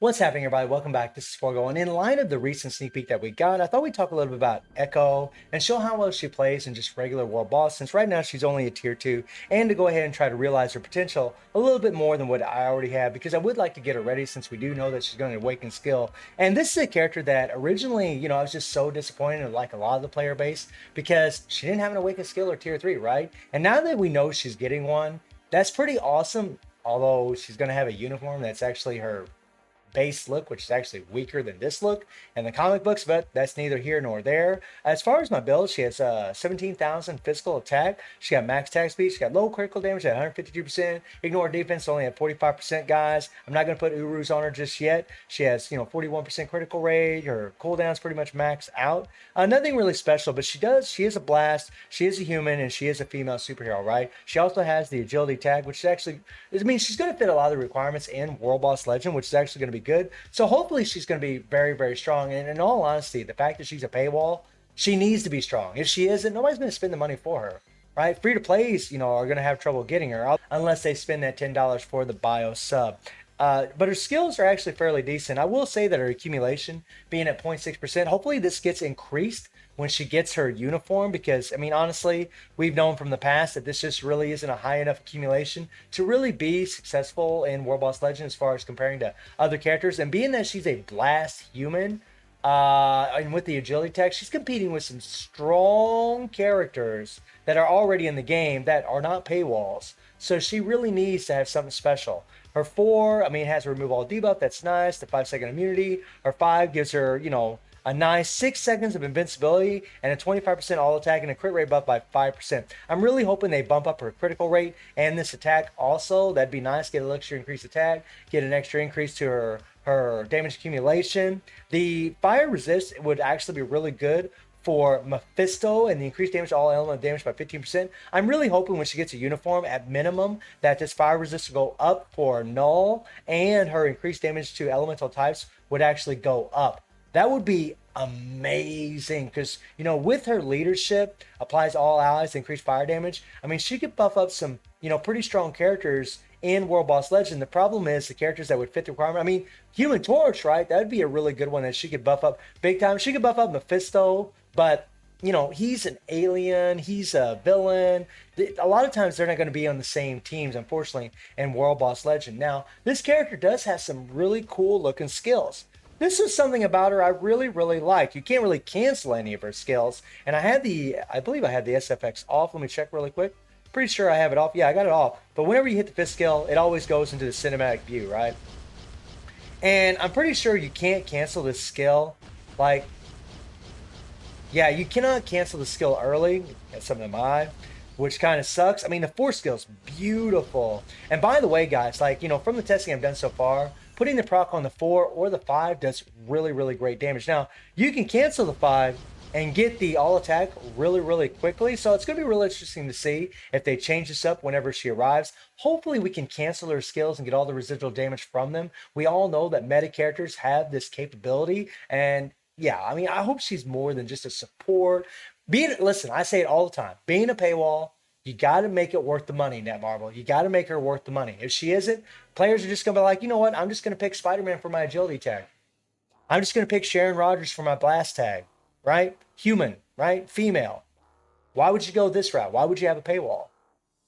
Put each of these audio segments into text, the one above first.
What's happening, everybody? Welcome back. This is Forgo. And in light of the recent sneak peek that we got, I thought we'd talk a little bit about Echo and show how well she plays in just regular World Boss, since right now she's only a tier 2, and to go ahead and try to realize her potential a little bit more than what I already have, because I would like to get her ready since we do know that she's going to awaken skill. And this is a character that originally, I was just so disappointed in like a lot of the player base because she didn't have an awaken skill or tier 3, right? And now that we know she's getting one, that's pretty awesome. Although she's going to have a uniform that's actually her base look, which is actually weaker than this look in the comic books, but that's neither here nor there. As far as my build, she has 17,000 physical attack. She got max attack speed. She got low critical damage at 152%. Ignore defense only at 45%, guys. I'm not going to put Urus on her just yet. She has 41% critical rate. Her cooldown's pretty much maxed out. Nothing really special, but she is a blast. She is a human, and she is a female superhero, right? She also has the agility tag, which is actually, she's going to fit a lot of the requirements in World Boss Legend, which is actually going to be good. So hopefully she's going to be very, very strong. And in all honesty, the fact that she's a paywall, she needs to be strong. If she isn't, nobody's going to spend the money for her, right? Free to plays, are going to have trouble getting her unless they spend that $10 for the bio sub. But her skills are actually fairly decent. I will say that her accumulation being at 0.6%, hopefully this gets increased when she gets her uniform, because honestly, we've known from the past that this just really isn't a high enough accumulation to really be successful in World Boss Legend as far as comparing to other characters. And being that she's a blast human, and with the agility tech, she's competing with some strong characters that are already in the game that are not paywalls. So she really needs to have something special. Her 4, has remove all debuff. That's nice. The 5-second immunity. Her 5 gives her, a nice 6 seconds of invincibility and a 25% all attack and a crit rate buff by 5%. I'm really hoping they bump up her critical rate and this attack also. That'd be nice. Get an extra increased attack. Get an extra increase to her damage accumulation. The fire resist would actually be really good for Mephisto and the increased damage to all element damage by 15%. I'm really hoping when she gets a uniform at minimum that this fire resist will go up for Null, and her increased damage to elemental types would actually go up. That would be amazing because, with her leadership, applies all allies, increased fire damage. She could buff up some, pretty strong characters in World Boss Legend. The problem is the characters that would fit the requirement. Human Torch, right? That would be a really good one that she could buff up big time. She could buff up Mephisto, but he's an alien, he's a villain. A lot of times they're not going to be on the same teams, unfortunately, in World Boss Legend. Now, this character does have some really cool looking skills. This is something about her I really, really like. You can't really cancel any of her skills. And I believe I had the SFX off. Let me check really quick. Pretty sure I have it off. Yeah, I got it off. But whenever you hit the 5th skill, it always goes into the cinematic view, right? And I'm pretty sure you can't cancel this skill. Yeah, you cannot cancel the skill early. That's something in my eye, which kind of sucks. The 4 skill's beautiful. And by the way, guys, from the testing I've done so far, putting the proc on the 4 or the 5 does really, really great damage. Now, you can cancel the 5 and get the all attack really, really quickly. So it's going to be really interesting to see if they change this up whenever she arrives. Hopefully we can cancel her skills and get all the residual damage from them. We all know that meta characters have this capability. And yeah, I hope she's more than just a support. Listen, I say it all the time. Being a paywall, you got to make it worth the money, Netmarble. You got to make her worth the money. If she isn't, players are just going to be like, you know what? I'm just going to pick Spider-Man for my agility tag. I'm just going to pick Sharon Rogers for my blast tag, right? Human, right? Female. Why would you go this route? Why would you have a paywall?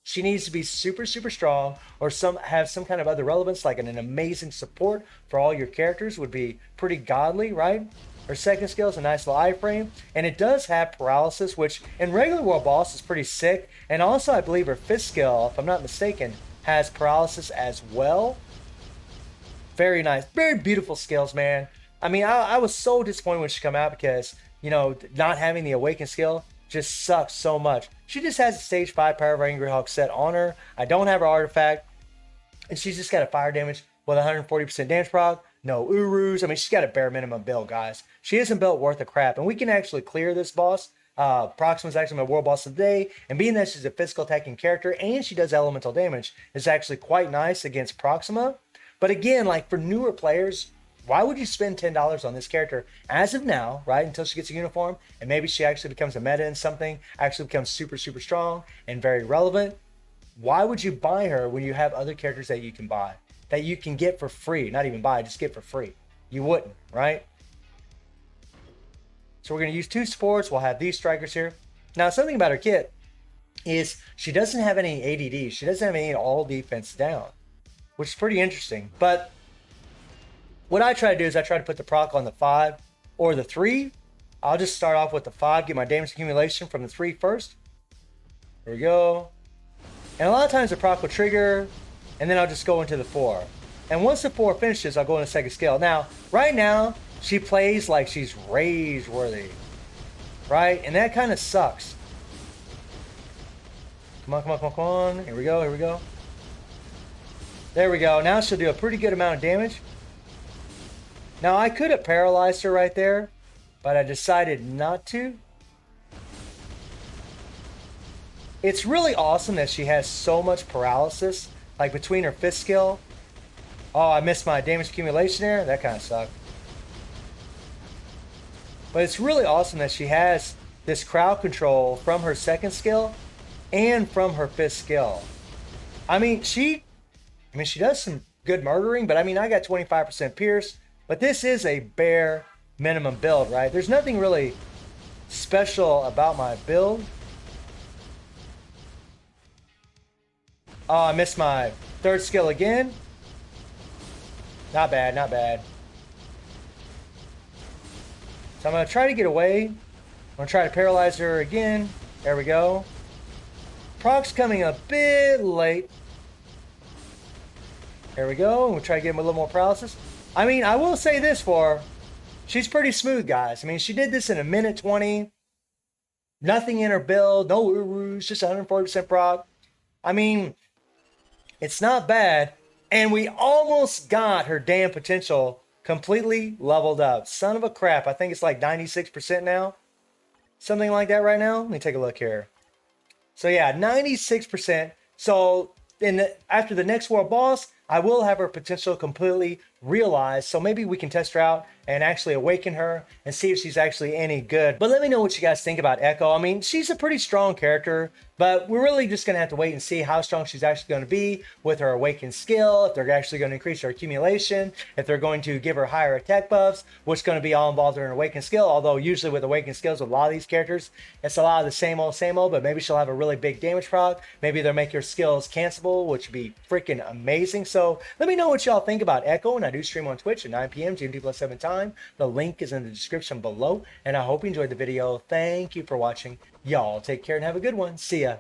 She needs to be super, super strong, or have some kind of other relevance, like an amazing support for all your characters would be pretty godly, right? Her second skill is a nice little iframe, and it does have paralysis, which in regular World Boss is pretty sick. And also, I believe her 5th skill, if I'm not mistaken, has paralysis as well. Very nice, very beautiful skills, man. I was so disappointed when she come out because, not having the Awaken skill just sucks so much. She just has a stage 5 Power of Angry Hawk set on her. I don't have her artifact, and she's just got a fire damage with 140% damage proc. No Urus. She's got a bare minimum build, guys. She isn't built worth a crap. And we can actually clear this boss. Proxima's actually my World Boss of the day. And being that she's a physical attacking character and she does elemental damage, is actually quite nice against Proxima. But again, for newer players, why would you spend $10 on this character as of now, right? Until she gets a uniform and maybe she actually becomes a meta in something, actually becomes super, super strong and very relevant. Why would you buy her when you have other characters that you can buy? that you can get for free. Not even buy, just get for free. You wouldn't, right? So we're going to use 2 supports. We'll have these strikers here. Now, something about her kit is she doesn't have any ADD. She doesn't have any all defense down, which is pretty interesting. But what I try to do is I try to put the proc on the 5 or the 3. I'll just start off with the 5, get my damage accumulation from the 3 first. There we go. And a lot of times the proc will trigger, and then I'll just go into the 4. And once the 4 finishes, I'll go into second skill. Now, right now, she plays like she's rage worthy, right? And that kind of sucks. Come on, come on, come on, come on. Here we go, here we go. There we go. Now she'll do a pretty good amount of damage. Now, I could have paralyzed her right there, but I decided not to. It's really awesome that she has so much paralysis, like between her 5th skill. Oh, I missed my damage accumulation there. That kind of sucked. But it's really awesome that she has this crowd control from her 2nd skill and from her 5th skill. I mean, she does some good murdering, but I mean, I got 25% pierce, but this is a bare minimum build, right? There's nothing really special about my build. Oh, I missed my 3rd skill again. Not bad, not bad. So I'm going to try to get away. I'm going to try to paralyze her again. There we go. Proc's coming a bit late. There we go. We'll try to give him a little more paralysis. I mean, I will say this for her. She's pretty smooth, guys. I mean, she did this in a minute 20. Nothing in her build. No Urus. Just 140% proc. I mean, it's not bad. And we almost got her damn potential completely leveled up. Son of a crap. I think it's like 96% now. Something like that right now. Let me take a look here. So yeah, 96%. So after the next world boss, I will have her potential completely realized. So maybe we can test her out and actually awaken her and see if she's actually any good. But let me know what you guys think about Echo. I mean, she's a pretty strong character, but we're really just going to have to wait and see how strong she's actually going to be with her awakened skill, if they're actually going to increase her accumulation, if they're going to give her higher attack buffs, what's going to be all involved in her awakened skill. Although usually with awakened skills with a lot of these characters, it's a lot of the same old, but maybe she'll have a really big damage proc. Maybe they'll make her skills cancelable, which would be freaking amazing. So let me know what y'all think about Echo, and I do stream on Twitch at 9 p.m. GMT+7 time. The link is in the description below, and I hope you enjoyed the video. Thank you for watching. Y'all take care and have a good one. See ya.